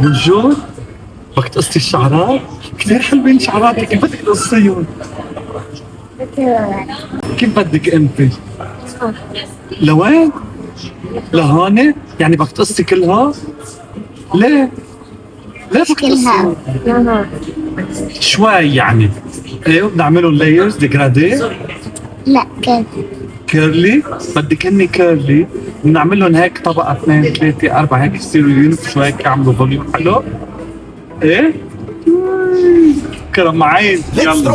بونجور. بدك تقصي الشعرات؟ كثير حلوين شعراتك، كيف بدك تقصيهم؟ كيف بدك انت؟ لوين؟ لهون؟ يعني بدك تقصي كلها؟ ليه؟ ليه بدك كلها تقصي؟ شوي يعني. ايوه بنعملهم لايرز ديجرادي. لا كده. كيرلي، بدك هني كيرلي، بنعملهم هيك طبقة 2 3 4 هيك يصيروا ينفشوا هيك يعملوا فوليوم حلو. ايه؟ كرم عين يلا.